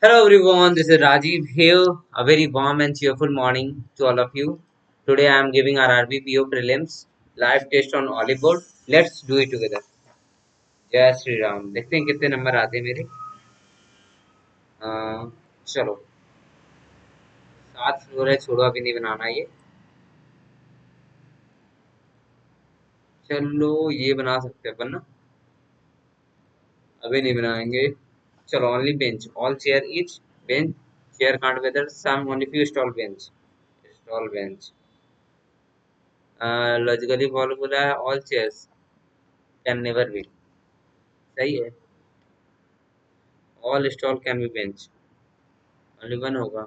Hello everyone, this is Rajiv here. A very warm and cheerful morning to all of you. Today I am giving our RBPO prelims live test on Olive board. Let's do it together. जय श्री राम। देखते हैं कितने number आते हैं मेरे। अ, चलो 7 floor है, छोड़ो अभी नहीं बनाना ये। चलो ये बना सकते हैं अपन ना, अभी नहीं बनाएंगे। चलो only bench, all chair each bench, chair can't whether some only few stall bench, stall bench. Logically formula है all chairs can never be, सही है। All stall can be bench, only one होगा।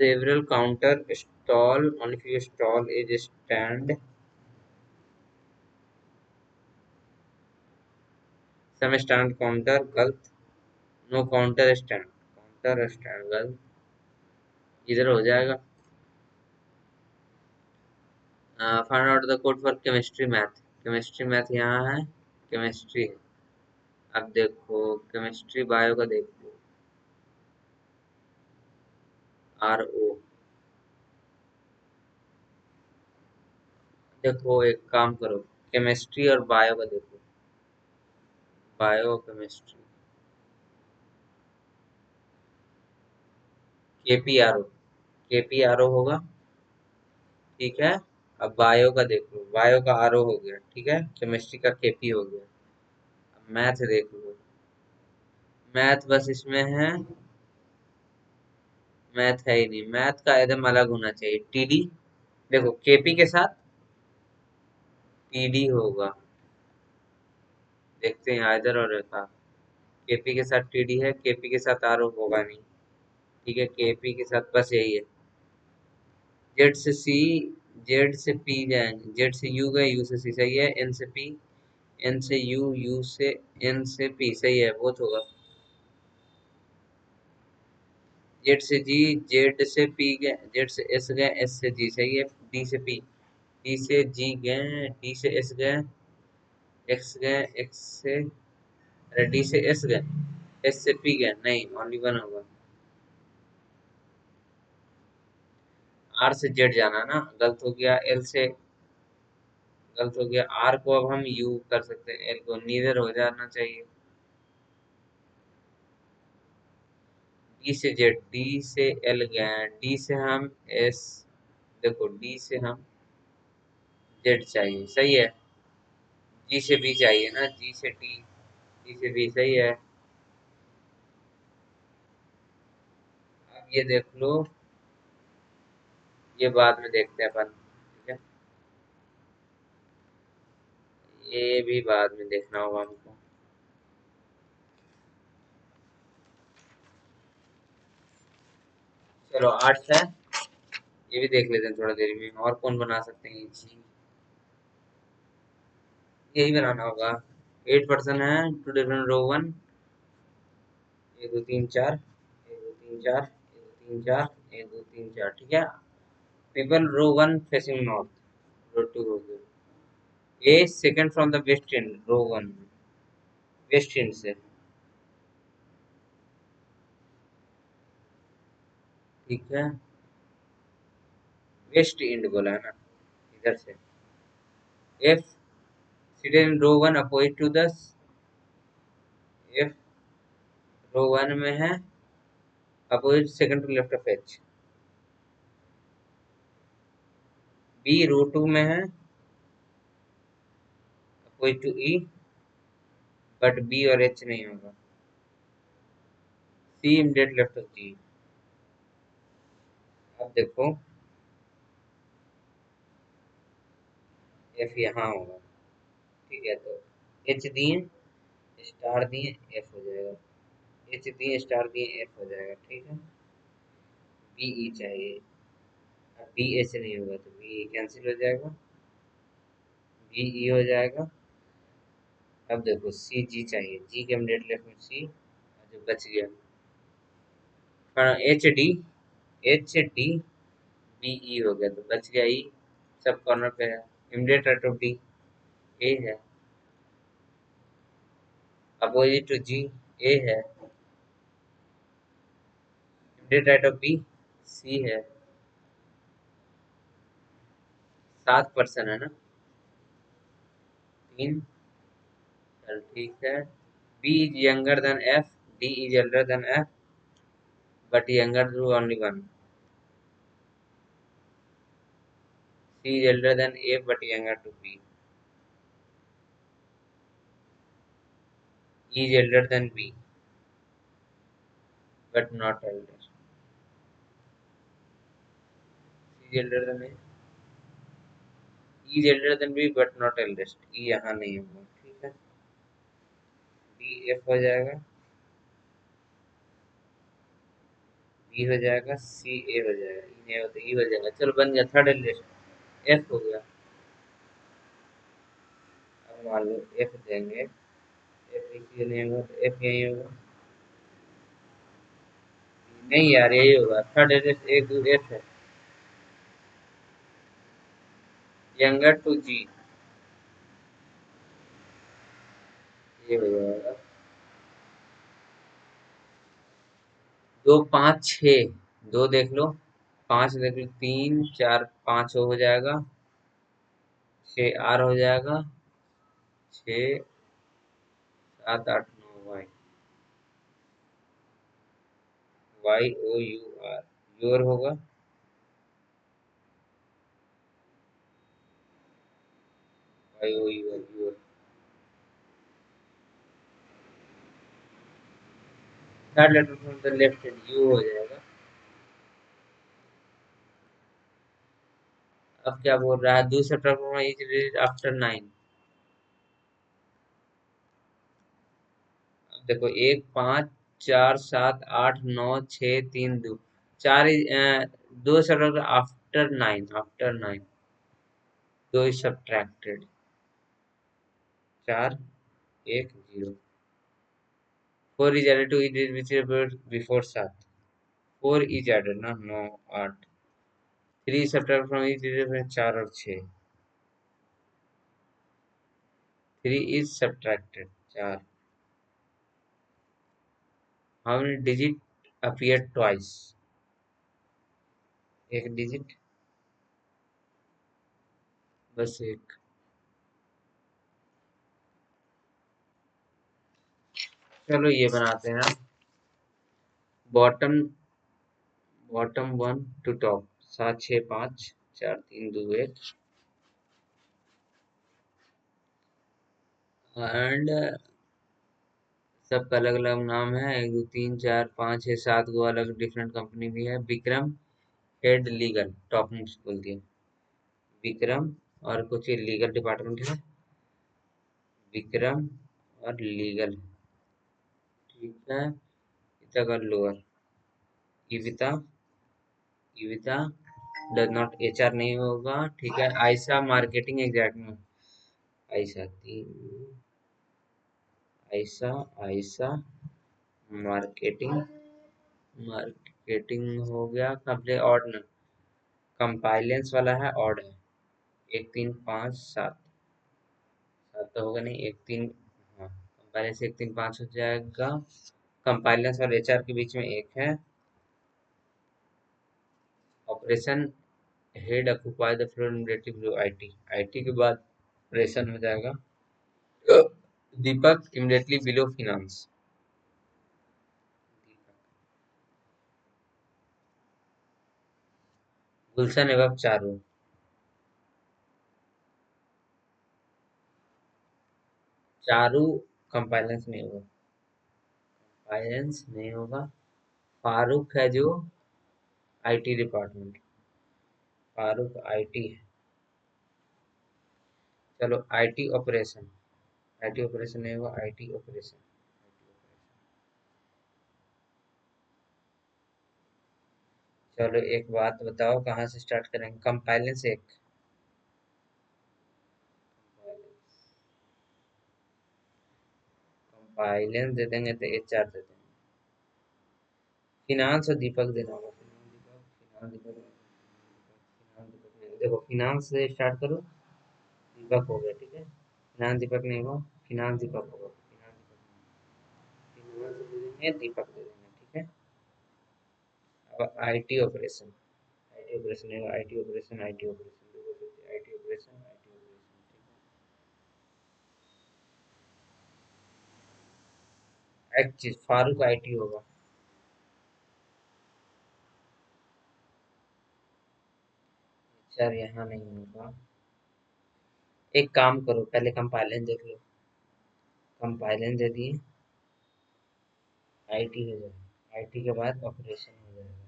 Several counter stall only few stall is stand, some stand counter गलत, no counter stand, counter stand गलत, इधर हो जाएगा। Find out the code for chemistry math, chemistry math यहाँ है, chemistry. अब देखो केमिस्ट्री बायो का देखो, आर ओ। देखो एक काम करो, केमिस्ट्री और बायो का देखो, बायो केमिस्ट्री, केपीआरओ, केपीआरओ होगा, ठीक है। अब बायो का देख लो, बायो का आरओ हो गया, ठीक है। केमिस्ट्री का केपी हो गया। अब मैथ देख लो, मैथ बस इसमें है, मैथ है ही नहीं, मैथ का एकदम अलग होना चाहिए, टीडी। देखो केपी के साथ टीडी होगा, देखते हैं इधर और रेखा। केपी के साथ टीडी है, केपी के साथ आरओ होगा नहीं, ठीक है। केपी के साथ बस यही है। जेड से सी, जेड से पी जाएंगे, जेड से यू गए, यू से सी, सही है। एन से पी, एन से यू, यू से एन से पी, सही है, बहुत होगा। जेड से जी, जेड से पी गए, जेड से एस गए, एस से जी, सही है। डी से पी, डी से जी गए, डी से एस गए, एक्स गए, एक्स से, अरे डी से एस गए, एस से पी गए, नहीं ओनली वन होगा। आर से जेड जाना ना, गलत हो गया। एल से गलत हो गया, आर को अब हम यू कर सकते हैं, एल को नीदर हो जाना चाहिए। डी से जेड, डी से एल गए, डी से हम एस, देखो डी से हम जेड चाहिए, सही है। जी से बी चाहिए ना, जी से टी, जी से बी, सही है। अब ये देख लो, ये बाद में देखते हैं अपन, ठीक है। ये भी बाद में देखना होगा हमको। चलो आर्ट्स है, ये भी देख लेते हैं थोड़ा देर में। और कौन बना सकते हैं ये चीज, यही बनाना होगा। 8 पर्सन है, टू डिफरेंट रो वन, 1 2 3 4, 1 2 3 4, 1 2 3 4, 1 2 3 4, ठीक है। People row one facing north, row two हो गया। A second from the west end, row one west end से, ठीक है। वेस्ट एंड बोला है ना, इधर से। F seated in row one opposite to the, F row one में है, opposite second to left of H. B row two में है, opposite to E, but B और एच नहीं होगा। C immediate left of G. अब देखो F यहाँ होगा, ठीक है। तो एच दिए, स्टार दिए, एफ हो जाएगा। एच दिए, स्टार दिए, एफ हो जाएगा, ठीक है। बी ई चाहिए, अब बी एच नहीं होगा तो बी कैंसिल हो जाएगा, बी ई हो जाएगा। अब देखो सी जी चाहिए, जी के इमीडिएट लेफ्ट में सी, जो बच गया। H D, H D B E हो गया तो बच गया ई, सब कॉर्नर पे है। Immediate right of D A है, अपोजिट टू जी ए है। Immediate right of B C है। 7% है ना। 3। चल ठीक है। B is younger than F, D is elder than F, but younger to only one. C is elder than A but younger to B. E is elder than B but not elder. C is elder than A. E is elder than B but not eldest. E यहाँ नहीं होगा, ठीक है। D F हो जाएगा, B हो जाएगा, C A हो जाएगा, E नहीं होता E हो जाएगा। चलो बन गया थर्ड एल्डेस्ट। F हो गया। अब मान लो F देंगे, F इसी नहीं होगा तो F यही होगा। नहीं यार यही होगा, थर्ड एल्डेस्ट एक दो F है। यंगर टू G ये हो जाएगा। 2 5 6 2 देख लो, 5 देख लो, 3 4 5 हो जाएगा, 6 R हो जाएगा, 6 7 8 9 Y, Y O U R, your होगा। Y O U R your. Third letter from the left hand U हो जाएगा। अब क्या बोल रहा है, दूसरा ट्रांसफॉर्म इज आफ्टर 9। अब देखो 1 5 4 7 8 9 6 3 2 4 दो सब after 9, after 9 2 is subtracted, 4 1 0। 4 is added to it which is before 7। 4 is added ना, 9 8। 3 subtract from it is 4 और 6। 3 is subtracted 4। How many digit appeared twice? एक डिजिट, बस एक। चलो ये बनाते हैं। Bottom bottom 1 to top 7 6 5 4 3 2 1 and सबका अलग अलग नाम है। 1 2 3 4 5 6 7 गो अलग डिफरेंट कंपनी भी है। Vikram head legal, top most बोल दिया विक्रम, और कुछ लीगल डिपार्टमेंट है विक्रम और लीगल, ठीक है। इतना कर लोअर इविता, इविता डज नॉट एचआर नहीं होगा, ठीक है। आयशा मार्केटिंग एग्जैक्ट में, आयशा 3 आयशा आयशा मार्केटिंग, मार्केटिंग हो गया। कब ऑड ना, कंपाइलेंस वाला है ऑड है। 1 3 5 7 7 तो होगा नहीं, 1 3 हाँ कंपाइलेंस 1 3 5 हो जाएगा। कंपाइलेंस और एचआर के बीच में एक है। Operation head occupy the floor immediately IT, IT के बाद ऑपरेशन हो जाएगा। दीपक इमीडिएटली बिलो फिनांस, गुलशन एवं चारू, चारू कंपाइलेंस नहीं होगा, कंपाइलेंस नहीं होगा। फारूक है जो आईटी डिपार्टमेंट, फारूक आईटी है। चलो आईटी ऑपरेशन, आईटी ऑपरेशन नहीं होगा, आईटी ऑपरेशन। चलो एक बात बताओ कहाँ से स्टार्ट करेंगे, कंपाइलेंस एक, कंपाइलेंस दे देंगे तो एचआर दे देंगे। फिनांस और दीपक देना होगा, फिनांस दीपक, फिनांस दीपक देखो फिनांस से स्टार्ट करो, दीपक हो गया, ठीक है। फिनांस दीपक नहीं होगा, फिनांस दीपक होगा, फिनांस दीपक। हेमंत दे देंगे, दीपक दे देंगे, ठीक है। अब आईटी ऑपरेशन, आईटी ऑपरेशन है, IT operation, IT operation, IT operation, IT operation, एक चीज फारूक आईटी होगा। सर यहाँ नहीं होगा। एक काम करो, पहले कंपाइलन देख लो। कंपाइलन दे दिए, आईटी हो जाएगा, आईटी के बाद ऑपरेशन हो जाएगा,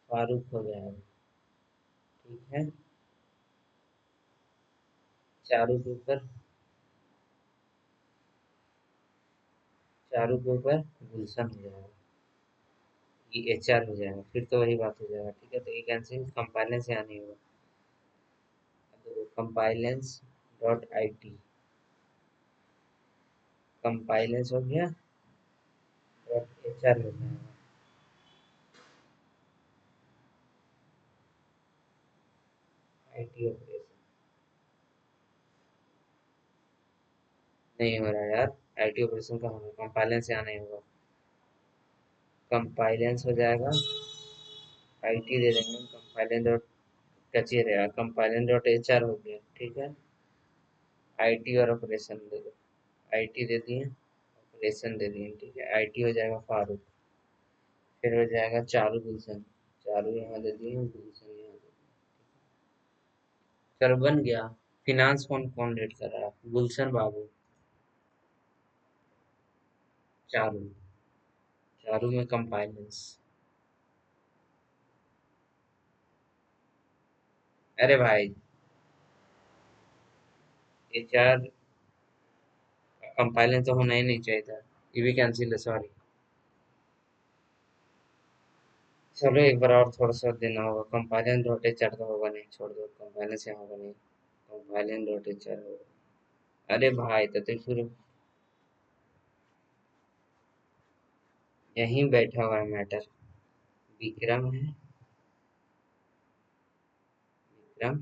फारूक हो जाएगा, ठीक है। चारों के ऊपर, चारों के ऊपर गुलशन हो जाएगा, ये एचआर हो जाएगा, फिर तो वही बात हो जाएगा, ठीक है। तो एक आंसर कंपाइलेंस यहाँ नहीं होगा। तो compliance dot I T, compliance हो गया, डॉट एचआर हो जाएगा, आईटी ऑपरेशन। नहीं हो रहा यार, आईटी ऑपरेशन का होगा, कंपाइलेंस यहाँ नहीं होगा। कंपाइलेंस हो जाएगा, आईटी दे देंगे, कंपाइलेंस डॉट कचिए रहेगा, कंपाइलेंस डॉट एचआर हो गया, ठीक है। आईटी और ऑपरेशन दे दो, आईटी दे दिए, ऑपरेशन दे दिए, ठीक है। आईटी हो जाएगा फारूक, फिर हो जाएगा चारू गुलशन, चारू यहाँ दे दिए, गुलशन यहाँ दे दिए। चलो बन गया। फिनांस कौन कौन रेट कर रहा है? गुलशन बाबू, चारू, चारू में कंपाइलेंस। अरे भाई, ये चार कंपाइलेंस तो होना ही नहीं चाहिए था, ये भी कैंसिल है, सॉरी। चलो एक बार और थोड़ा सा देना होगा, कंपाइलेंस डॉट एचआर तो होगा नहीं, छोड़ दो, कंपाइलेंस यहाँ होगा नहीं, कंपाइलेंस डॉट एचआर होगा। अरे भाई तो फिर यहीं बैठा हुआ है मैटर। विक्रम है, विक्रम,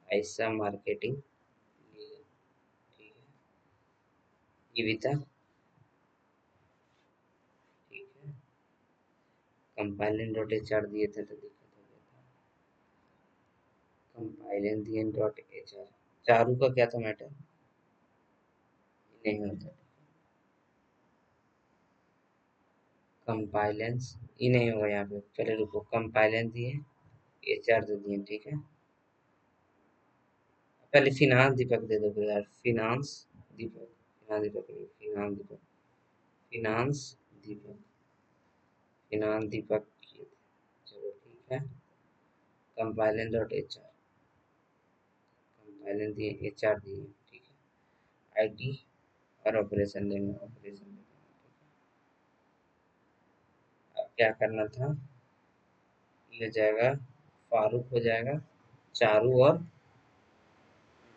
ऐसा मार्केटिंग, ठीक है, जीविता, ठीक है। कंपाइलेंट डॉट एचआर दिए थे तो दिक्कत हो गया था, कंपाइलेंट दिए डॉट एचआर। चारू का क्या था मैटर? नहीं होता, कंपाइलेंस ये नहीं होगा यहाँ पे, चले रुको, कंपाइलेंस दिए, एचआर दे दिए, ठीक है। पहले फिनांस दीपक दे दो यार, फिनांस दीपक, फिनांस दीपक नहीं, फिनांस दीपक, फिनांस दीपक, फिनांस दीपक किए थे। चलो ठीक है, कंपाइलेंट डॉट एचआर, कंपाइलेंट दिए, एचआर दिए, ठीक है। आईटी और ऑपरेशन देंगे, ऑपरेशन देंगे। अब क्या करना था, ये हो जाएगा, फारूक हो जाएगा, चारू और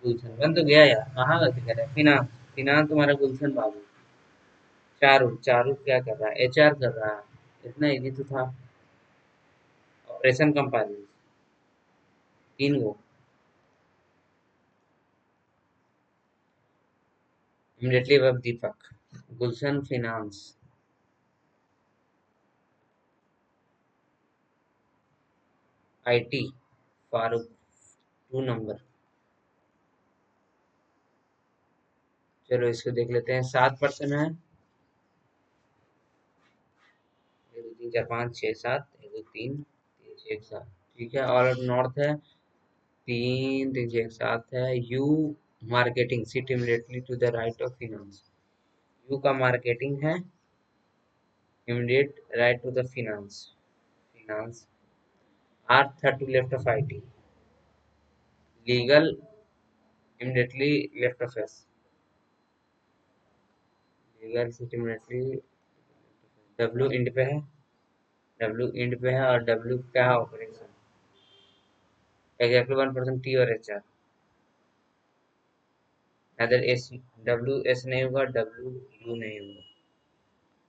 गुलशन। बन तो गया यार, कहाँ गलती कर रहे हैं? फिनांस, फिनांस तुम्हारा गुलशन बाबू। चारू, चारू क्या कर रहा है? एचआर कर रहा है, इतना इजी तो था। ऑपरेशन कंपाइलेंस, तीन वो, इमीडिएटली अब दीपक, गुलशन फिनांस, आईटी फारूक, 2 नंबर। चलो इसको देख लेते हैं, 7% है, 1 2 3 4 5 6 7, 1 2 3 3 6 7, ठीक है। और नॉर्थ है, 3 3 6 7 है। U marketing, sit immediately to the right of finance, U का मार्केटिंग है, immediate right to the finance, finance. R third to left of IT, legal immediately left of S, legal sit immediately, W end पे है, W end पे है, और W क्या है? Operation, exactly 1% T और H R, other S, W S नहीं होगा, डब्ल्यू यू नहीं होगा,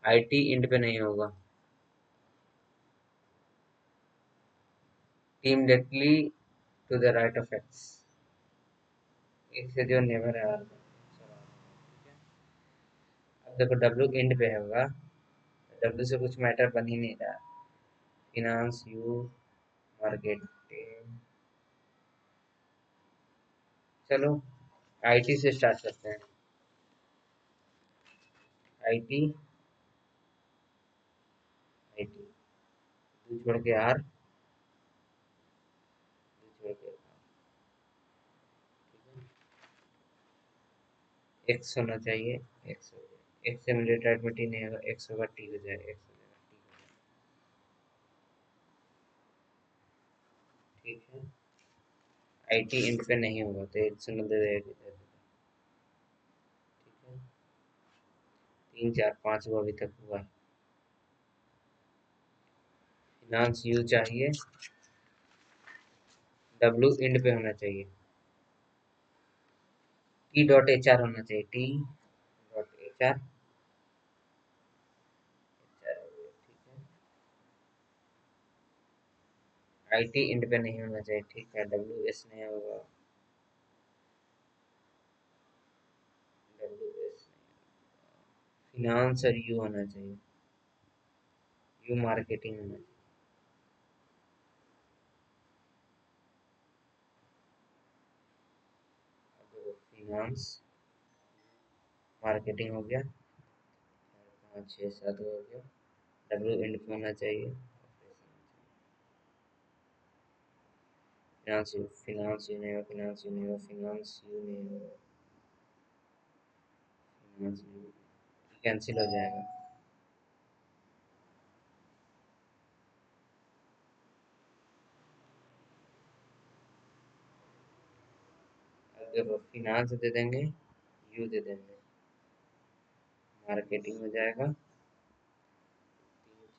आई टी इंड पे नहीं होगा, T immediately to the right of X, इससे जो नेवर है, देखो डब्ल्यू एंड पे होगा, डब्ल्यू से कुछ मैटर बन ही नहीं रहा। फिनांस यू, मार्केटिंग, चलो आईटी से स्टार्ट करते हैं। आईटी, आईटी, छोड़ के आर, छोड़ के एक्स होना चाहिए। एक्स हो गया, एक्स से रिलेटेड में टी नहीं होगा, एक्स होगा टी हो जाएगा, एक्स हो जाएगा टी हो जाएगा। ठीक है, आईटी इंड पे नहीं होगा तो एक से दे देगा। ठीक है, 3 4 5 वो अभी तक हुआ। फिनांस यू चाहिए, डब्ल्यू इंड पे होना चाहिए, टी डॉट एच आर होना चाहिए, टी डॉट एच आर। ठीक है, आईटी इंड पे नहीं होना चाहिए। ठीक है, डब्ल्यू एस नहीं होगा, डब्ल्यू एस, फिनांस और यू होना चाहिए, यू मार्केटिंग होना चाहिए। फिनांस, मार्केटिंग हो गया, 5 6 7 हो गया, डब्ल्यू एंड पे होना चाहिए। फिनांस यू, फिनांस यू नहीं होगा, फिनांस यू नहीं होगा, फिनांस यू नहीं होगा, फिनांस यू कैंसिल हो जाएगा। अब देखो फिनांस दे देंगे, यू दे देंगे, मार्केटिंग हो जाएगा, 3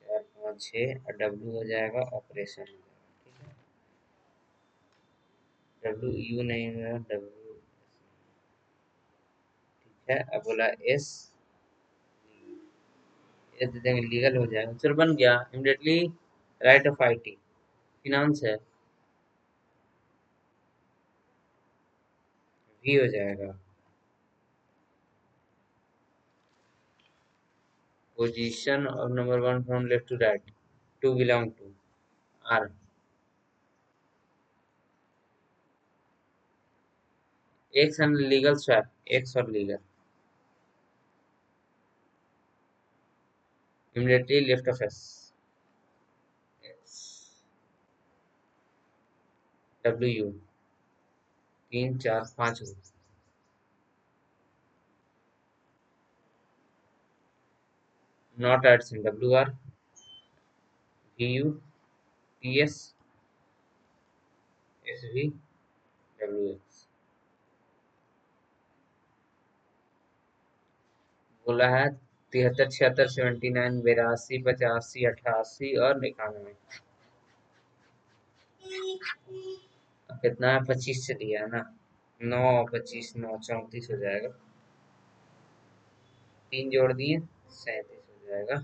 4 5 6, और डब्ल्यू हो जाएगा ऑपरेशन हो जाएगा। ठीक है, डब्ल्यू यू नहीं होगा, डब्ल्यू। ठीक है, अब बोला एस, एस दे देंगे, लीगल हो जाएगा। चलो बन गया immediately, right of IT, finance है, वी हो जाएगा, position of number 1 from left to right, to belong to, R, X and legal swap, X और legal, immediately left of S, X, W, 3 4 5, not ads in WR, VU, PS, SV, WX, बोला है 73 76 79 82 85 88 और 91। कितना है, 25 से दिया है ना, 9 25 9 34 हो जाएगा, 3 जोड़ दिए 37 हो जाएगा,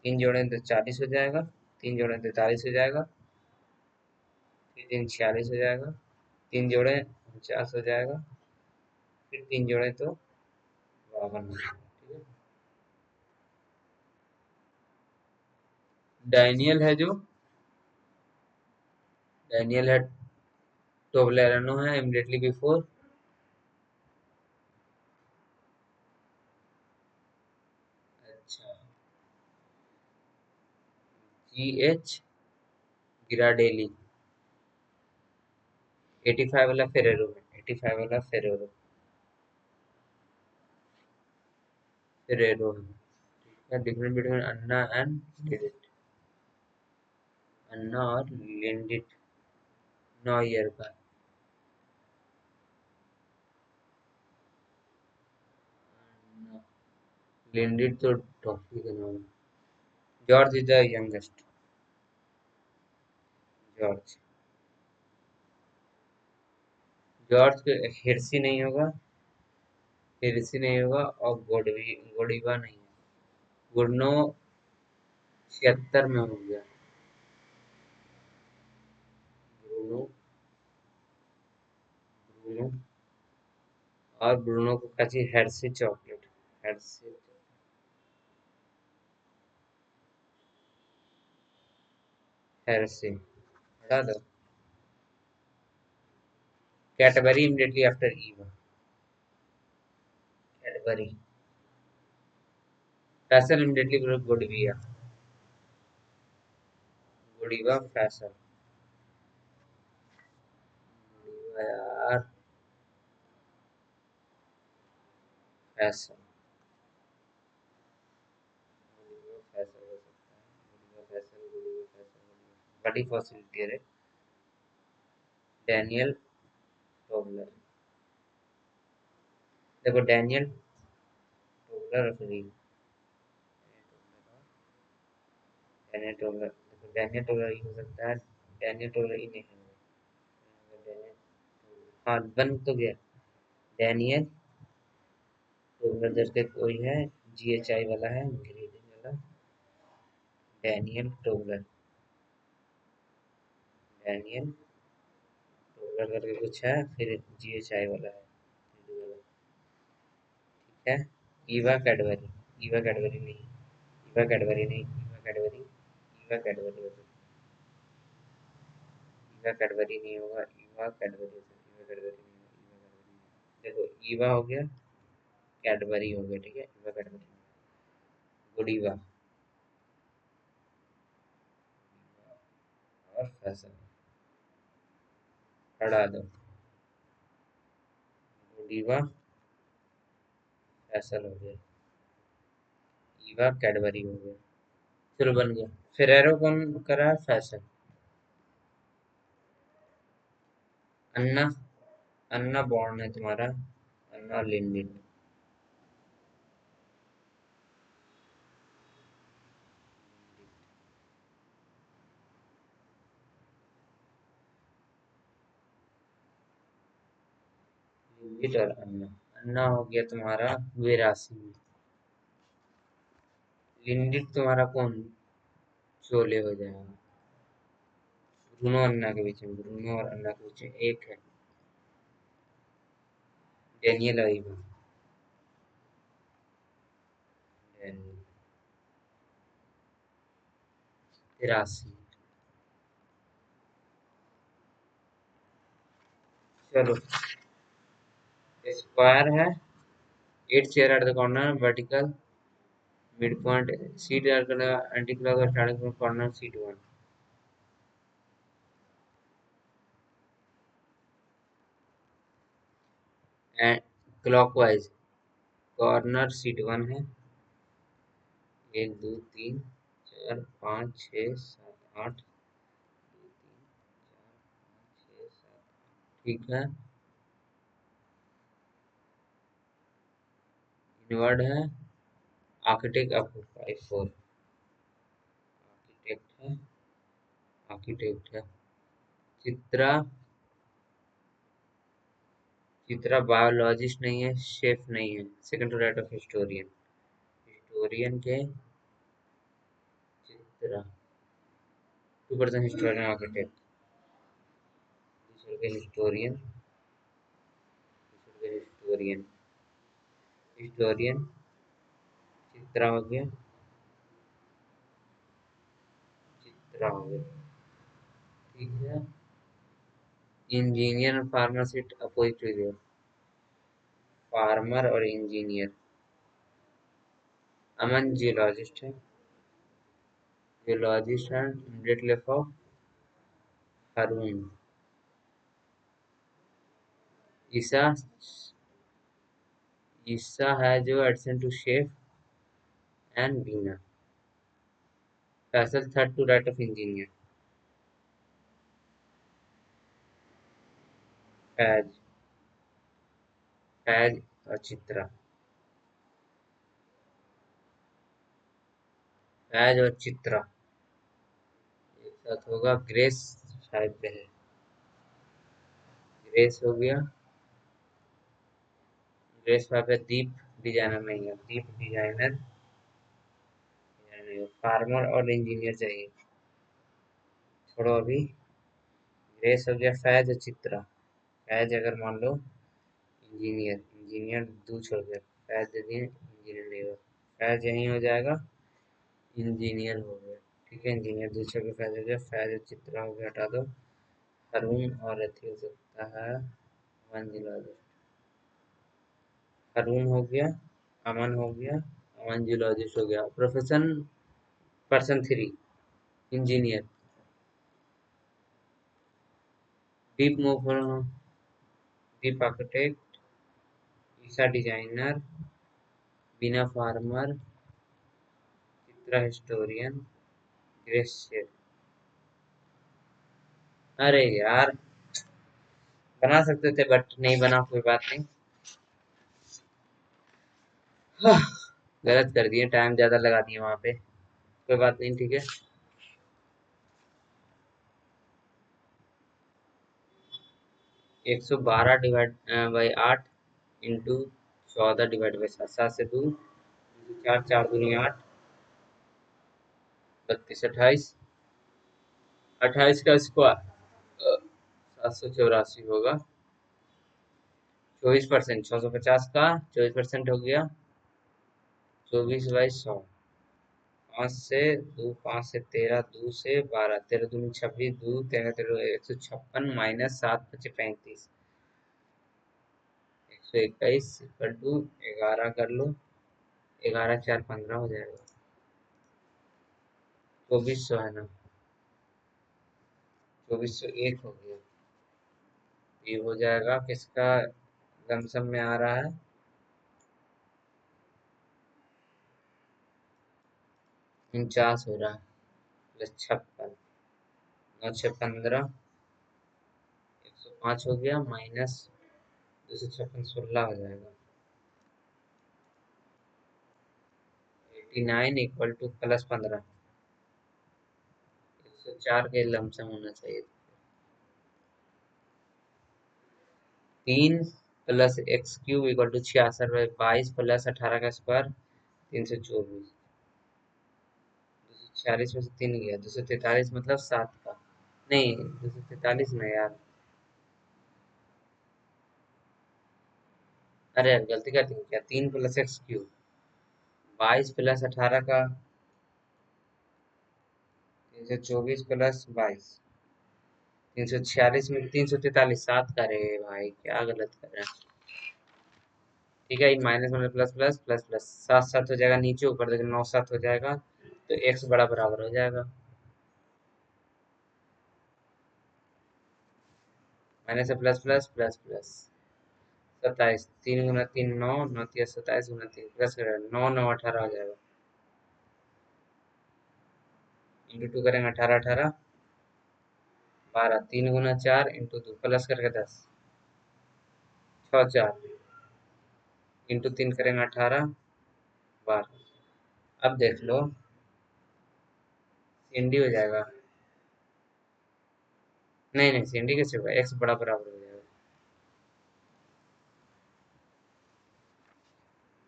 3 जोड़े तो 40 हो जाएगा, 3 जोड़े 43 हो जाएगा, फिर 3 46 हो जाएगा, 3 जोड़े 49 हो जाएगा, फिर 3 जोड़े तो 52 हो जाएगा। ठीक है, डैनियल है जो, डैनियल है, टोबलेरनो है इमीडिएटली बिफोर, अच्छा, GH गिराडेली, 85 वाला फेरेरो है, 85 वाला फेरेरो, फेरेरो है। डिफरेंस बिटवीन अन्ना एंड लिंडिट, अन्ना और लिंडिट 9 ईयर का, लिंडिट तो टॉफी का नाम है। George is the youngest, George, George Hershey नहीं होगा, हिरसी नहीं होगा, और गोडीवा नहीं है, गुडनो 76 में हो गया, ब्रूनो, ब्रूनो, और ब्रूनो को कची हेर्सी चॉकलेट, हर्षित, हर्षे हटा दो। Cadbury immediately after Eva, Cadbury. Faisal immediately before Godiva, Godiva Faisal, Godiva यार, फैसल, गुडीवा फैसल हो सकता है, गुडीवा फैसल, गुडीवा फैसल, बड़ी पॉसिबिलिटी है। डैनियल टोबलर, देखो डैनियल टोबलर और फिर डैनियल टोबलर, देखो डैनियल टोबलर ही हो सकता है, डैनियल टोबलर ही नहीं है। डैनियल, हाँ बन तो गया। डैनियल टोबलर जैसे कोई है, GHI वाला है, ग्रेडिंग वाला, डैनियल टोबलर, डैनियल टोबलर करके कुछ है, फिर GHI वाला है, ठीक है। ईवा कैडबरी, ईवा कैडबरी नहीं, ईवा कैडबरी नहीं, ईवा कैडबरी, ईवा कैडबरी हो सकता है, ईवा कैडबरी नहीं होगा, ईवा कैडबरी हो सकता है, ईवा कैडबरी नहीं होगा, ईवा कैडबरी नहीं होगा। देखो ईवा हो गया, कैडबरी हो गया, ठीक है, ईवा कैडबरी, गुडीवा और फैसल, हटा दो, गुडीवा फैसल हो गया, ईवा कैडबरी हो गया, चलो बन गया। फेरेरो कौन करा है? फैसल। अन्ना, अन्ना बॉर्न है तुम्हारा, अन्ना लिंडिन, लिंडिट और अन्ना, अन्ना हो गया तुम्हारा वेरासी, लिंडिट तुम्हारा कौन, चोले हो जाएगा। ब्रूनो अन्ना के बीच में, ब्रूनो और अन्ना के बीच में एक है, डेनियल अवीबा, डेनियल तिरासी। चलो स्क्वायर है, 8 chair at the corner, vertical mid point, seat anti clock और starting corner seat one, and clockwise corner seat one है, 1 2 3 4 5 6 7 8, 2 3 4 5 6 7, ठीक है। इनवर्ड है, आर्किटेक्ट ऑफ 5 4, आर्किटेक्ट है, आर्किटेक्ट है। चित्रा, चित्रा बायोलॉजिस्ट नहीं है, शेफ नहीं है, second to right of historian, historian के चित्रा, 2% हिस्टोरियन आर्किटेक्ट, दूसरे के हिस्टोरियन, दूसरे के हिस्टोरियन, हिस्टोरियन चित्रा हो गया, चित्रा हो गया, ठीक है। इंजीनियर और farmer seat opposite to each, farmer और इंजीनियर, अमन जियोलॉजिस्ट है, जियोलॉजिस्ट है, immediate left of Haroon, Isa, Isa है जो adjacent to chef and Bina, Faisal third to right of engineer, Faiz, Faiz और चित्रा, फैज और चित्रा एक साथ होगा, ग्रेस शायद पे है, ग्रेस हो गया, ग्रेस पे दीप डिजाइनर नहीं है, दीप डिजाइनर, फार्मर और इंजीनियर चाहिए, छोड़ो अभी, ग्रेस हो गया, फैज और चित्रा, फैज अगर मान लो इंजीनियर, इंजीनियर दो छोड़ गया, फैज दे दिए, इंजीनियर फैज यहीं हो जाएगा, इंजीनियर हो गया। ठीक है, इंजीनियर दूसरे पे फैज हो गया, फैज चित्रा हो गया, हटा दो। हरून और अथी हो सकता है मंजिला। हरून हो गया, अमन हो गया, अमन जूलॉजिस्ट हो गया। Profession person 3 engineer. Deep move, Deep architect, Isha designer, Beena farmer, Chitra historian, Grace chef. अरे यार, बना सकते थे बट नहीं बना, कोई बात नहीं। हाँ, गलत कर दिए, टाइम ज्यादा लगा दिए वहां पे, कोई बात नहीं, ठीक है। 112 divide by 8 into 14 divide by 7, 7 से 2, 4, 4 दूनी 8, 32, 28, 28 का स्क्वायर 784 होगा। 24%, 650 का 24% हो गया, 24/100। 5 से 2, 5 से 13, 2 से 12, 13 दूनी 26, 2 13 13 156 माइनस 7 25 35, 121 इक्वल टू 11 कर लो, 11 4 15 हो जाएगा। 2400 है ना, 2401 हो गया। ये हो जाएगा किसका लमसम में आ रहा है, 49 हो रहा है, प्लस 56, 9 6 15, 105 हो गया, माइनस 256 16 हो जाएगा। 89 इक्वल टू प्लस 15, 104 के लमसम होना चाहिए। 3 plus X cube equal to 66 22 plus 18 का स्क्वायर 324। 246 में से 3 गया, 243 मतलब 7 का, नहीं 243 में यार, अरे यार गलती कर दी क्या, 3 प्लस एक्स क्यूब 22 प्लस 18 का 324 प्लस 22, 346 में 343 7 का, रे भाई क्या गलत कर रहे हैं। ठीक है, माइनस में प्लस प्लस प्लस प्लस 7 7 हो जाएगा, नीचे ऊपर देखो 9 7 हो जाएगा, तो एक्स बड़ा बराबर हो जाएगा। माइनस से प्लस प्लस प्लस प्लस 27, 3 गुना 3 9, 9 3 27 गुना 3 प्लस 9 9 18 हो जाएगा, इंटू 2 करेंगे 18 18 12, 3 गुना 4 इंटू 2 प्लस करके 10, 6 4 इंटू 3 करेंगे 18 12। अब देख लो सीएनडी हो जाएगा, नहीं नहीं सीएनडी कैसे होगा, एक्स बड़ा बराबर हो जाएगा,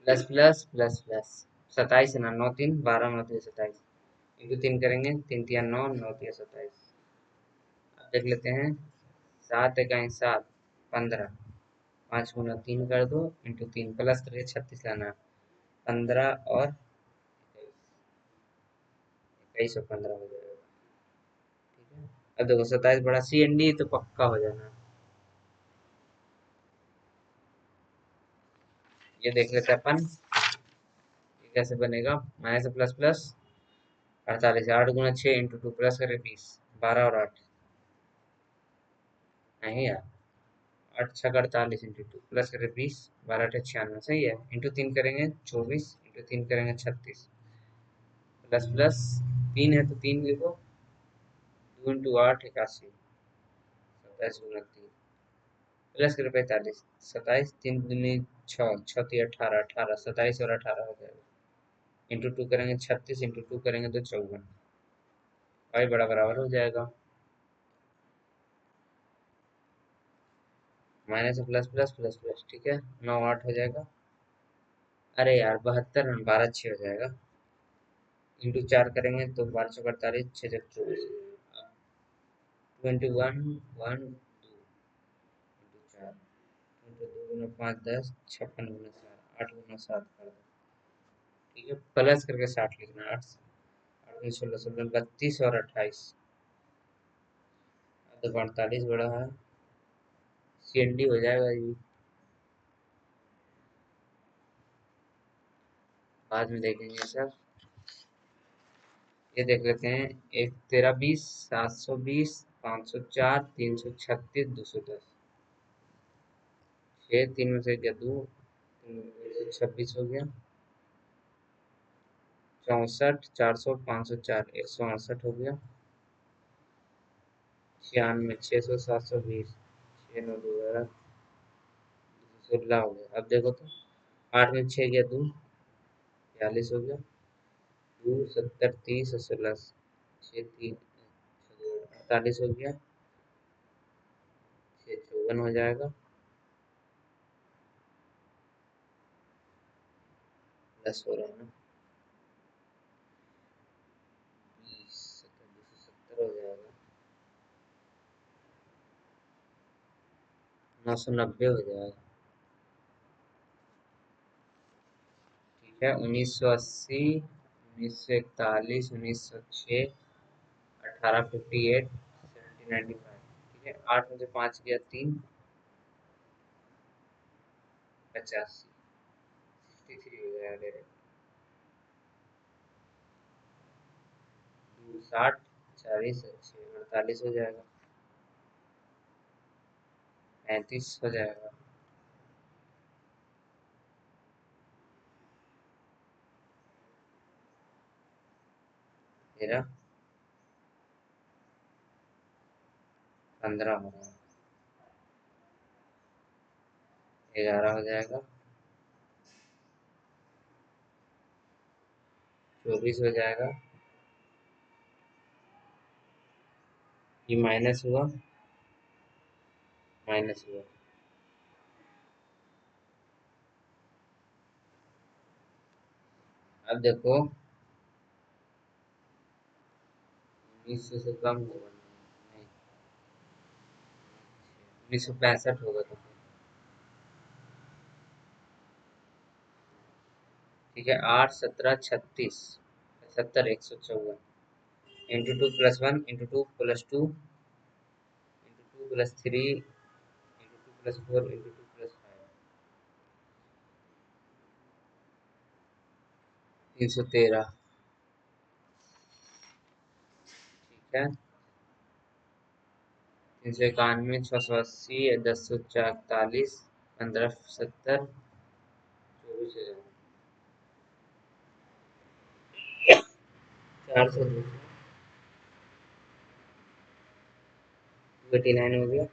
प्लस प्लस प्लस प्लस 27 है ना, 9 3 12 9 3 27 इंटू 3 करेंगे, 3 3 9 9 3 27। अब देख लेते हैं, 7 इकाई 7 15, 5 गुना 3 कर दो इंटू 3 प्लस करके 36 लाना, 15 और 21 और 15 हो जाएगा। ठीक है, अब देखो 27 बड़ा सी एन डी तो पक्का हो जाना। ये देख लेते हैं अपन, ये कैसे बनेगा, माइनस से प्लस प्लस 48, 8 गुना 6 इंटू 2 प्लस करे 20, 12 और 8, नहीं यार 8 6 48 इंटू 2 प्लस करे 20, 12 8 96, सही है, इंटू 3 करेंगे 24 इंटू 3 करेंगे 36, प्लस प्लस 3 है तो 3 लिखो, 2 इंटू 8 81, 27 गुना 3 प्लस करे 45, 27 3 दूनी 6 6 3 18 18, 27 और 18 हो जाएगा, इंटू 2 करेंगे 36 इंटू 2 करेंगे तो 54, भाई बड़ा बराबर हो जाएगा, माइनस से प्लस प्लस प्लस प्लस, ठीक है 9 8 हो जाएगा, अरे यार 72 12 6 हो जाएगा, इंटू 4 करेंगे तो 12 चौक 48 6 चौक 24, 21 1 2 इंटू 4 इंटू 2 गुना 5 10, 56 गुना 4 8 गुना 7 कर दो, ठीक है, प्लस करके 60 लिखना है। 8 में 16 16 32 और 28। अब तो 48 बड़ा है, सीएनडी हो जाएगा जी, बाद में देखेंगे सर। ये देख लेते हैं, 1 13 20 720 504 336 210। 6 3 में से गया 2, 126 हो गया। 64 400 504 168 हो गया। 96 600 720 6 9 2 16 हो गया। अब देखो तो, 8 में 6 गया 2, 42 हो गया। 2 70 30 और 16 6 3 48 हो गया। 6 54 हो जाएगा। प्लस हो रहा है ना, 20 70 270 हो जाएगा। 990 हो जाएगा। ठीक है, 1980 1941 1906 1858 1795। ठीक है, 8 में से 5 गया 3, 85 63 हो जाएगा डायरेक्ट। 2 60 40 6 48 हो जाएगा। 35 हो जाएगा। तेरह 15 हो रहा है। 11 हो जाएगा। 24 हो जाएगा। ये माइनस हुआ, माइनस हुआ। अब देखो, 1900 से कम होगा नहीं, 1965 होगा तो। ठीक है, 8 17 36 70 154 into 2 plus 1 into 2 plus 2 into 2 plus 3 into 2 plus 4 into 2 plus 5। 313। ठीक है, 391 680 10 41 15 70 24 400 289 हो गया।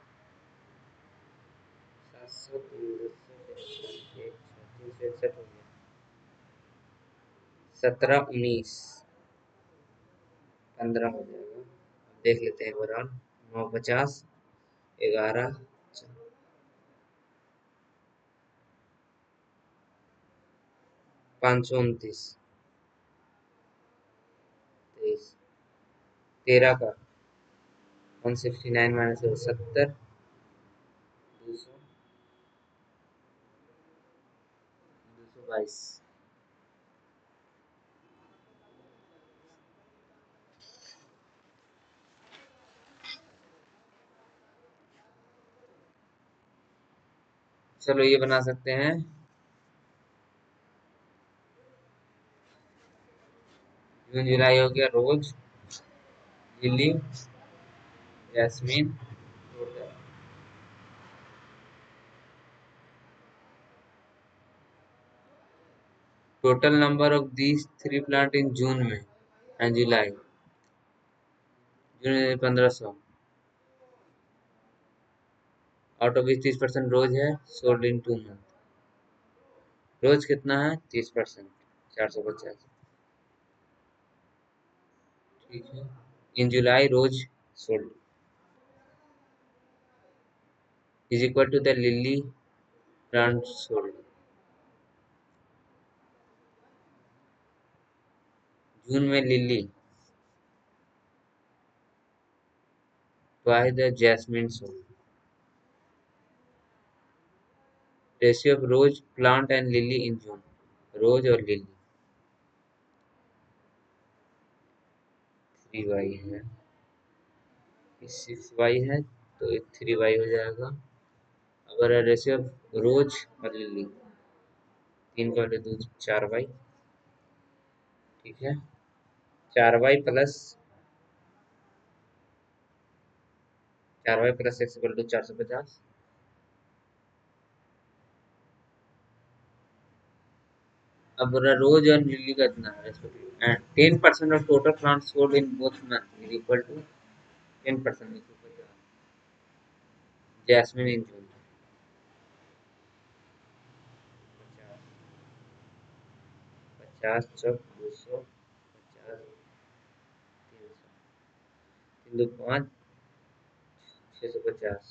700 361 हो गया। 17 19 15 हो जाएगा। देख लेते हैं एक बार और। 9 50 11 529 23 13 का 169 माइनस 70 200 222। चलो ये बना सकते हैं। जून जुलाई हो गया rose, lily, jasmine, total. Total number of these 3 plant in June में एंड जुलाई। जून में 1500, आउट ऑफ 30% रोज है, सोल्ड इन 2 मंथ। रोज कितना है 30%, 450। ठीक है, in July rose sold is equal to the lily plant sold. June में lily twice the jasmine sold. Ratio of rose plant and lily in June, rose और lily. 3y है, ये 6y है, तो ये 3y हो जाएगा। अगर रेशियो ऑफ रोज और लिली, 3 का वैल्यू 2 4y, ठीक है। 4y plus x equal to 450। अब रोज और लिली का इतना है, 10% of total plants sold in both month is equal to 10%, jasmine in June, 50 चौक 200, 50 300, 3 2 5, 650,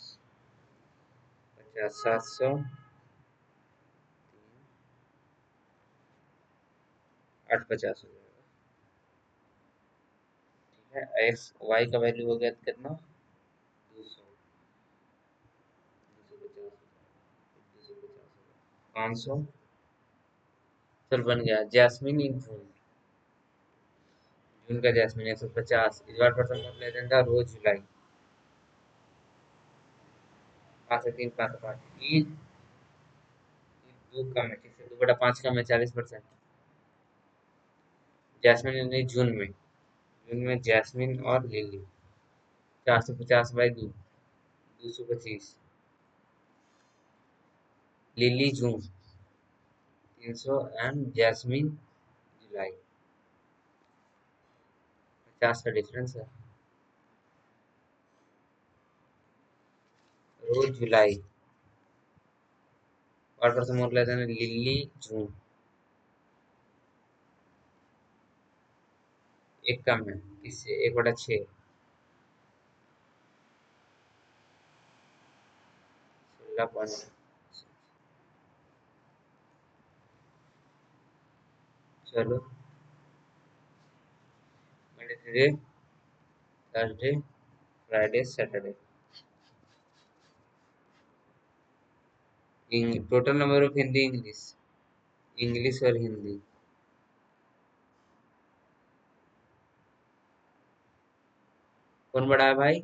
50 700, 850 हो जाएगा, ठीक है। एक्स वाई का वैल्यू हो गया कितना, 200, 250, 500। चल बन गया जैस्मिन इन जून, जून का जैस्मिन 150, इस बार पर्सन का प्लेजेंट था रोज जुलाई, 5 से 3 5 5, ये दो कम है, ठीक है, 2/5 कम है, 40%। जैस्मिन यानी जून में, जून में जैस्मिन और lily, 450/2, 225। Lily June 300 and jasmine July, 50 का डिफरेंस है। रोज जुलाई और पर से मोड़ लेते हैं लिली जून, एक कम है, किससे, 1/6, 16 पॉइंट। चलो Monday Thursday Friday Saturday, total number of Hindi English, English और हिंदी, कौन बड़ा है भाई,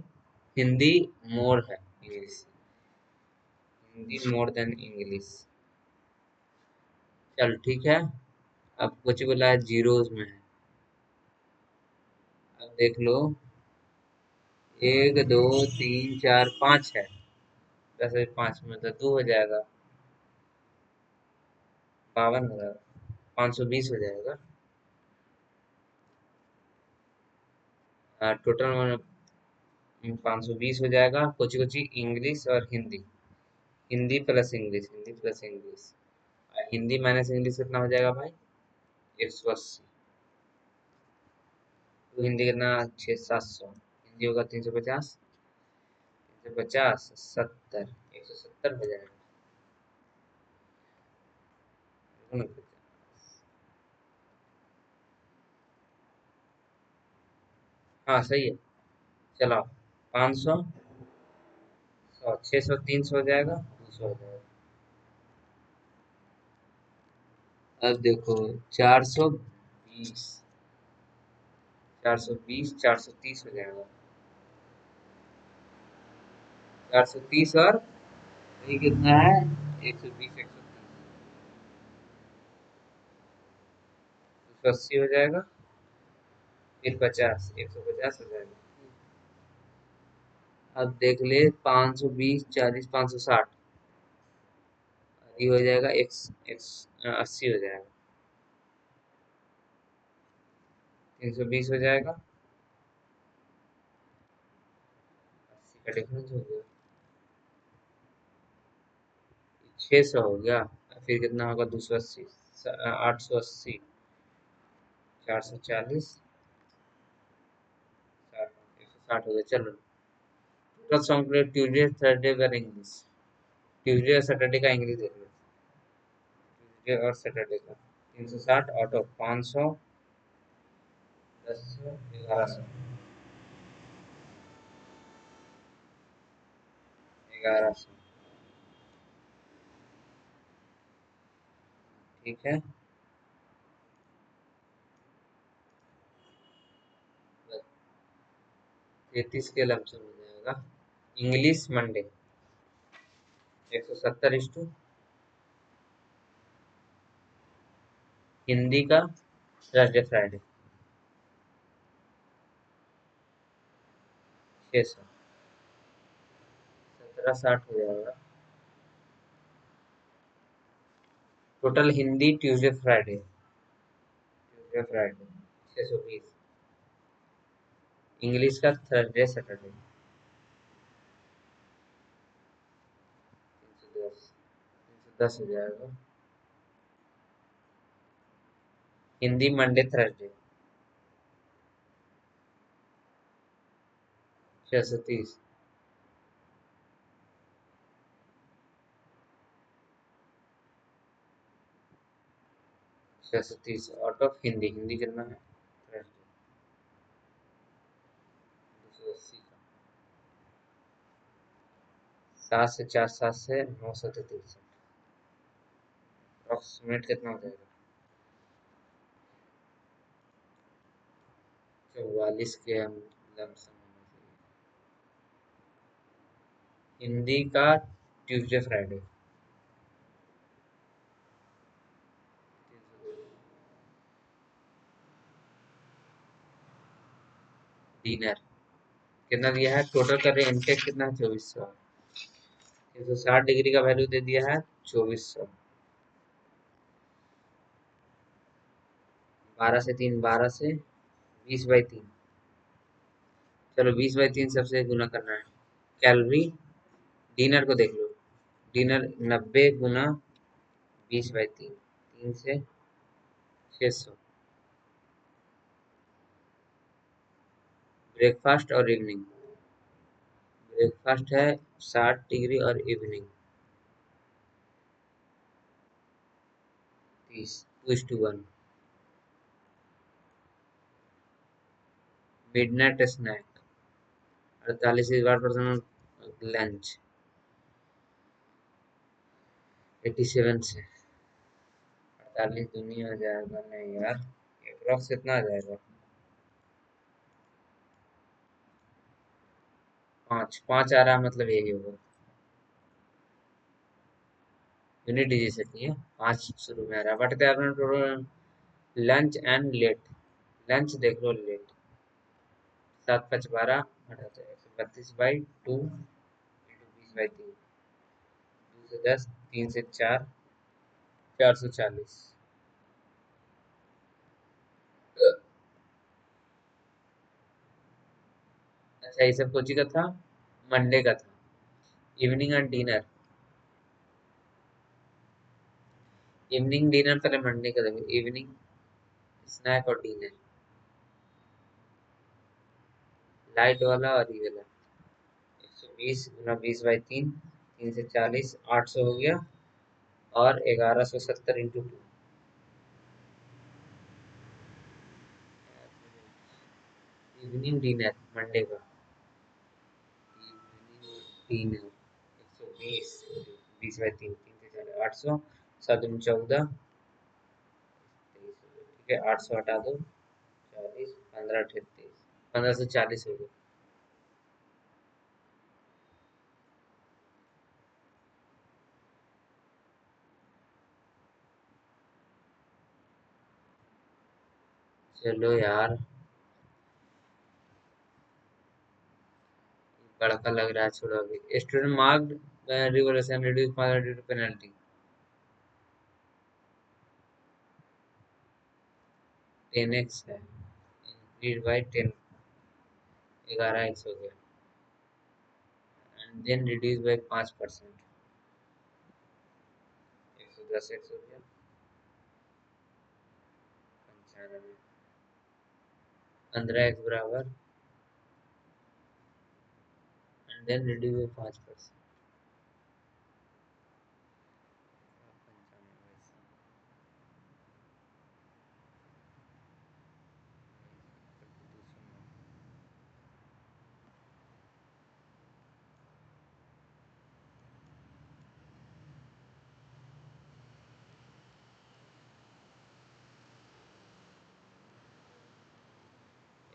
हिंदी मोर है English, Hindi more than English. चल ठीक है, अब कुछ बोला है जीरोस में है, अब देख लो, 1 2 3 4 5 है, 10 5 में तो 2 हो जाएगा, 52,000, 520 हो जाएगा। टोटल 520 हो जाएगा, कुछ कुछ इंग्लिश और Hindi, Hindi plus English, Hindi plus English, Hindi minus English कितना हो जाएगा भाई, 180। तो हिंदी कितना, 600 700, हिंदी होगा 350, 350 70, 170 हो जाएगा। हाँ सही है, चलो 500, 100, 600 300 हो जाएगा, 200 हो जाएगा। अब देखो 420, 420 430 हो जाएगा, 430 और ये कितना है, 120 130, 280 हो जाएगा, फिर 50, 150 हो जाएगा। अब देख ले 520 40 560, ये हो जाएगा एक 80 हो जाएगा, 320 हो जाएगा, 80 का डिफरेंस हो गया, 600 हो गया, फिर कितना होगा, 280, 880, 440, 160 हो गया। चलो total song play Tuesday Thursday का इंग्लिश, ट्यूजडे और सैटरडे का इंग्लिश देख लो, ट्यूजडे और सैटरडे का 360 आउट ऑफ 500, 10 1100, 1100, ठीक है। 33 के लमसम हो जाएगा। इंग्लिश मंडे 170 हिंदी का थर्सडे फ्राइडे 600 1760 हो जाएगा। Total Hindi Tuesday Friday 620। English का थर्सडे सैटरडे 310 हो जाएगा। Hindi Monday Thursday 630। Out of Hindi, Hindi कितना है थर्सडे 280 का। 7 से 4 7 से 9 अप्रोक्सीमेट कितना हो जाएगा? 44 के हम लमसम होना चाहिए। हिंदी का ट्यूसडे फ्राइडे 302। डिनर कितना दिया है? टोटल कर रहे इनटेक कितना है? 2400। 360 डिग्री का वैल्यू दे दिया है 2400। 12 से 3 12 से 20/3। चलो 20/3 सबसे गुना करना है। कैलोरी डिनर को देख लो। डिनर 90 गुना 20/3 3 से 600। ब्रेकफास्ट और इवनिंग। ब्रेकफास्ट है 60 डिग्री और इवनिंग 30 2:1। मिडनाइट स्नैक 48 इस बार परसेंट। लंच 87 से 48 दुनिया आ जाएगा नहीं यार। अप्रोक्स कितना आ जाएगा? 5 5 आ रहा है मतलब यही होगा। यूनिट डिजिट नहीं है। 5 शुरू में आ रहा है बट क्या total lunch and let. Lunch देख लो लेट 7 5 12 हटा दो 132/2 इंटू 20/3 2 से 10 3 से 4 440। अच्छा ये सब कोची का था? मंडे का था। Evening and dinner. Evening dinner पहले मंडे का देखो। इवनिंग स्नैक और डिनर लाइट वाला और ये वाला 120 गुना 20/3 3 से 40 800 हो गया। और 1170 × 2 इवनिंग डिनर मंडे का। इवनिंग डिनर 120 20/3 3 से 40 800 7 × 14 ठीक है 800 हटा दो 40 15 38 15 से 40 हो गया। चलो यार बड़का लग रहा है। छोड़ो अभी। Student marked revolution reduce 500 due to penalty 10x है। इंक्रीज बाय 10 11x हो गया। And then reduce by 5% 110x हो गया 95। 15x बराबर and then reduce by 5%।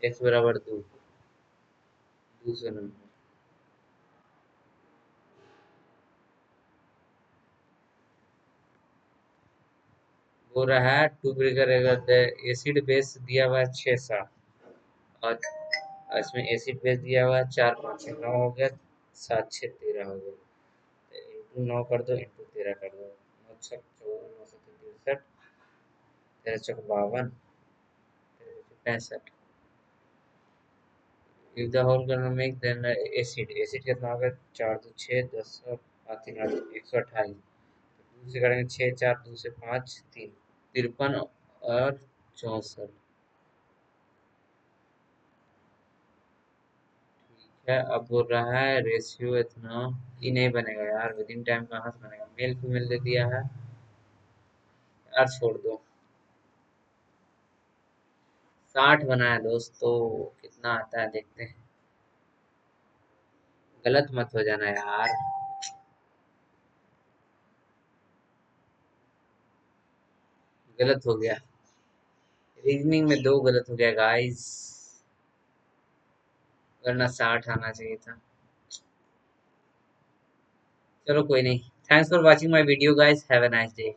x बराबर 2 दूसरे नंबर हो रहा है टू ब्रेकर एसिड बेस दिया हुआ है 6 7 और इसमें एसिड बेस दिया हुआ है 4 5 6 9 हो गया 7 6 13 हो गया। इंटू 9 कर दो इंटू 13 कर दो 9 छक 54 9 सत्तर 63 13 चौक 52 65 if the whole gonna make then acid कितना होगा 4 2 6 10 5 3 8 128 2 से करेंगे 6 4 2 से 5 3 53 और 64 ठीक है। अब बोल रहा है रेशियो इतना ये नहीं बनेगा यार विद इन टाइम कहाँ से बनेगा मेल फीमेल दे दिया है यार छोड़ दो 60 बना है दोस्तों कितना आता है देखते हैं गलत मत हो जाना यार गलत हो गया रीजनिंग में 2 गलत हो गया गाइस वरना 60 आना चाहिए था चलो कोई नहीं thanks for watching my video guys have a nice day